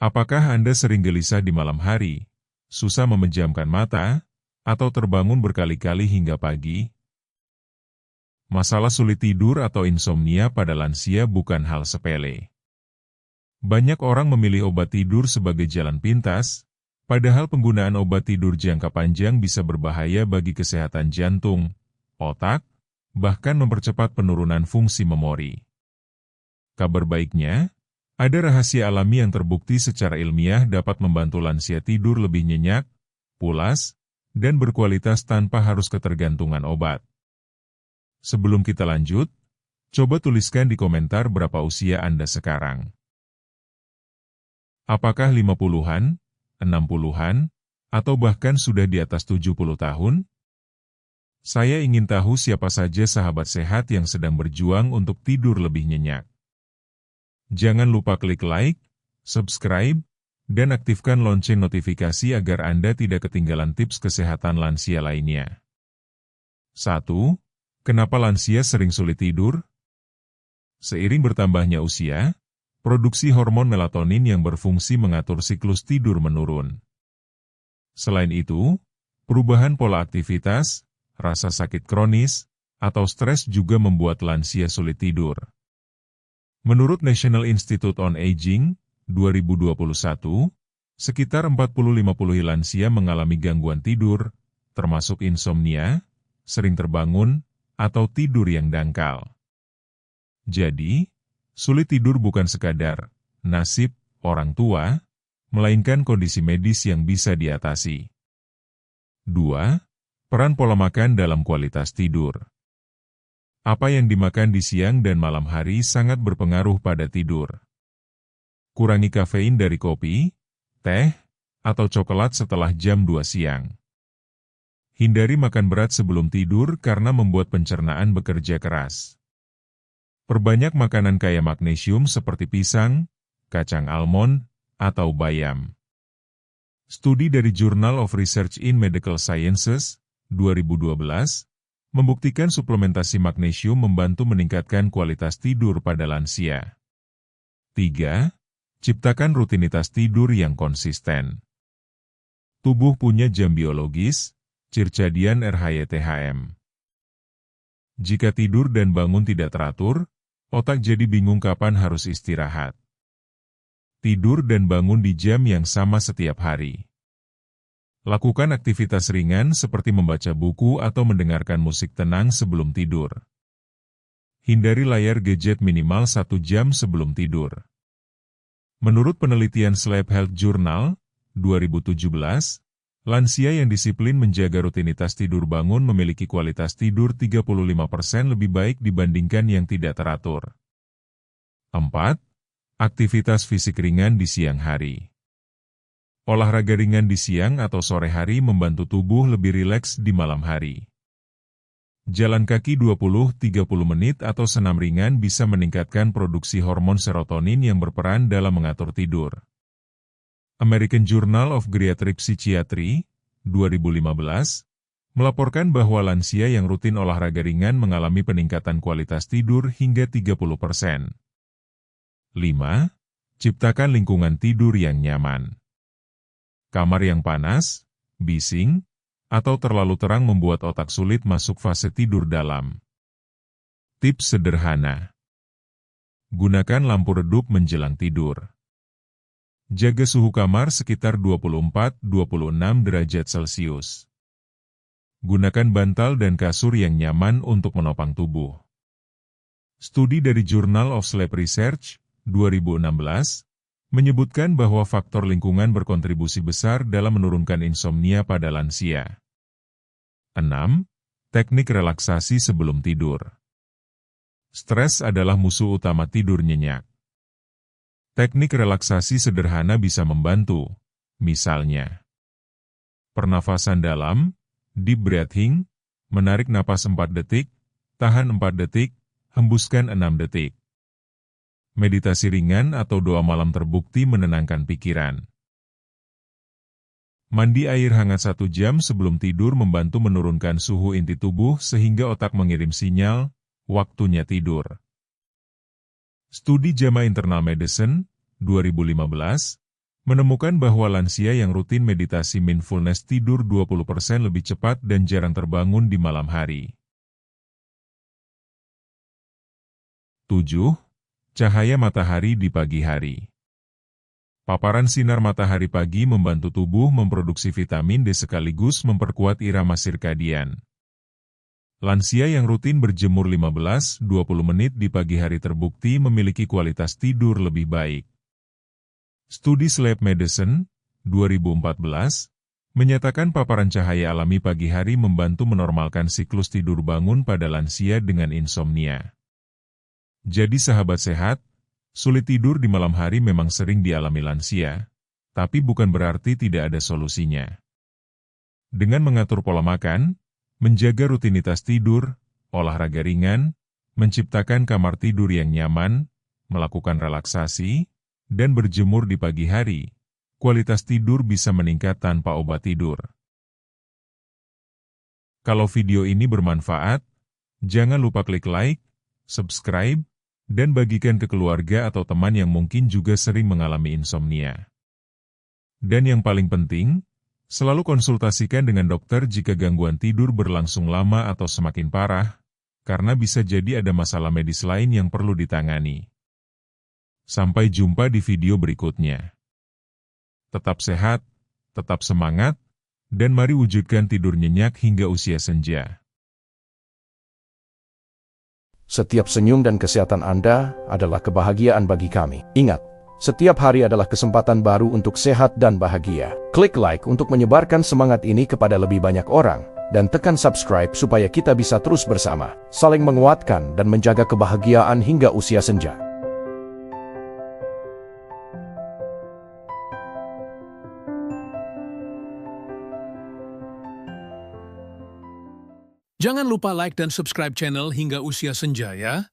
Apakah Anda sering gelisah di malam hari, susah memejamkan mata, atau terbangun berkali-kali hingga pagi? Masalah sulit tidur atau insomnia pada lansia bukan hal sepele. Banyak orang memilih obat tidur sebagai jalan pintas, padahal penggunaan obat tidur jangka panjang bisa berbahaya bagi kesehatan jantung, otak, bahkan mempercepat penurunan fungsi memori. Kabar baiknya, ada rahasia alami yang terbukti secara ilmiah dapat membantu lansia tidur lebih nyenyak, pulas, dan berkualitas tanpa harus ketergantungan obat. Sebelum kita lanjut, coba tuliskan di komentar berapa usia Anda sekarang. Apakah 50-an, 60-an, atau bahkan sudah di atas 70 tahun? Saya ingin tahu siapa saja sahabat sehat yang sedang berjuang untuk tidur lebih nyenyak. Jangan lupa klik like, subscribe, dan aktifkan lonceng notifikasi agar Anda tidak ketinggalan tips kesehatan lansia lainnya. 1. Kenapa lansia sering sulit tidur? Seiring bertambahnya usia, produksi hormon melatonin yang berfungsi mengatur siklus tidur menurun. Selain itu, perubahan pola aktivitas, rasa sakit kronis, atau stres juga membuat lansia sulit tidur. Menurut National Institute on Aging, 2021, sekitar 40-50 lansia mengalami gangguan tidur, termasuk insomnia, sering terbangun, atau tidur yang dangkal. Jadi, sulit tidur bukan sekadar nasib orang tua, melainkan kondisi medis yang bisa diatasi. 2. Peran pola makan dalam kualitas tidur. Apa yang dimakan di siang dan malam hari sangat berpengaruh pada tidur. Kurangi kafein dari kopi, teh, atau coklat setelah jam 2 siang. Hindari makan berat sebelum tidur karena membuat pencernaan bekerja keras. Perbanyak makanan kaya magnesium seperti pisang, kacang almond, atau bayam. Studi dari Journal of Research in Medical Sciences, 2012, membuktikan suplementasi magnesium membantu meningkatkan kualitas tidur pada lansia. 3. Ciptakan rutinitas tidur yang konsisten. Tubuh punya jam biologis, circadian RHYTHM. Jika tidur dan bangun tidak teratur, otak jadi bingung kapan harus istirahat. Tidur dan bangun di jam yang sama setiap hari. Lakukan aktivitas ringan seperti membaca buku atau mendengarkan musik tenang sebelum tidur. Hindari layar gadget minimal 1 jam sebelum tidur. Menurut penelitian Sleep Health Journal, 2017, lansia yang disiplin menjaga rutinitas tidur bangun memiliki kualitas tidur 35% lebih baik dibandingkan yang tidak teratur. 4. Aktivitas fisik ringan di siang hari. Olahraga ringan di siang atau sore hari membantu tubuh lebih rileks di malam hari. Jalan kaki 20-30 menit atau senam ringan bisa meningkatkan produksi hormon serotonin yang berperan dalam mengatur tidur. American Journal of Geriatric Psychiatry, 2015, melaporkan bahwa lansia yang rutin olahraga ringan mengalami peningkatan kualitas tidur hingga 30%. 5. Ciptakan lingkungan tidur yang nyaman. Kamar yang panas, bising, atau terlalu terang membuat otak sulit masuk fase tidur dalam. Tips sederhana. Gunakan lampu redup menjelang tidur. Jaga suhu kamar sekitar 24-26 derajat Celcius. Gunakan bantal dan kasur yang nyaman untuk menopang tubuh. Studi dari Journal of Sleep Research, 2016, menyebutkan bahwa faktor lingkungan berkontribusi besar dalam menurunkan insomnia pada lansia. 6. Teknik relaksasi sebelum tidur. Stres adalah musuh utama tidur nyenyak. Teknik relaksasi sederhana bisa membantu, misalnya pernafasan dalam, deep breathing, menarik napas 4 detik, tahan 4 detik, hembuskan 6 detik. Meditasi ringan atau doa malam terbukti menenangkan pikiran. Mandi air hangat 1 jam sebelum tidur membantu menurunkan suhu inti tubuh sehingga otak mengirim sinyal, waktunya tidur. Studi JAMA Internal Medicine, 2015, menemukan bahwa lansia yang rutin meditasi mindfulness tidur 20% lebih cepat dan jarang terbangun di malam hari. 7. Cahaya matahari di pagi hari. Paparan sinar matahari pagi membantu tubuh memproduksi vitamin D sekaligus memperkuat irama sirkadian. Lansia yang rutin berjemur 15-20 menit di pagi hari terbukti memiliki kualitas tidur lebih baik. Studi Sleep Medicine 2014 menyatakan paparan cahaya alami pagi hari membantu menormalkan siklus tidur bangun pada lansia dengan insomnia. Jadi sahabat sehat, sulit tidur di malam hari memang sering dialami lansia, tapi bukan berarti tidak ada solusinya. Dengan mengatur pola makan, menjaga rutinitas tidur, olahraga ringan, menciptakan kamar tidur yang nyaman, melakukan relaksasi, dan berjemur di pagi hari, kualitas tidur bisa meningkat tanpa obat tidur. Kalau video ini bermanfaat, jangan lupa klik like, subscribe, dan bagikan ke keluarga atau teman yang mungkin juga sering mengalami insomnia. Dan yang paling penting, selalu konsultasikan dengan dokter jika gangguan tidur berlangsung lama atau semakin parah, karena bisa jadi ada masalah medis lain yang perlu ditangani. Sampai jumpa di video berikutnya. Tetap sehat, tetap semangat, dan mari wujudkan tidur nyenyak hingga usia senja. Setiap senyum dan kesehatan Anda adalah kebahagiaan bagi kami. Ingat, setiap hari adalah kesempatan baru untuk sehat dan bahagia. Klik like untuk menyebarkan semangat ini kepada lebih banyak orang, dan tekan subscribe supaya kita bisa terus bersama, saling menguatkan dan menjaga kebahagiaan hingga usia senja. Jangan lupa like dan subscribe channel Hingga Usia Senja ya.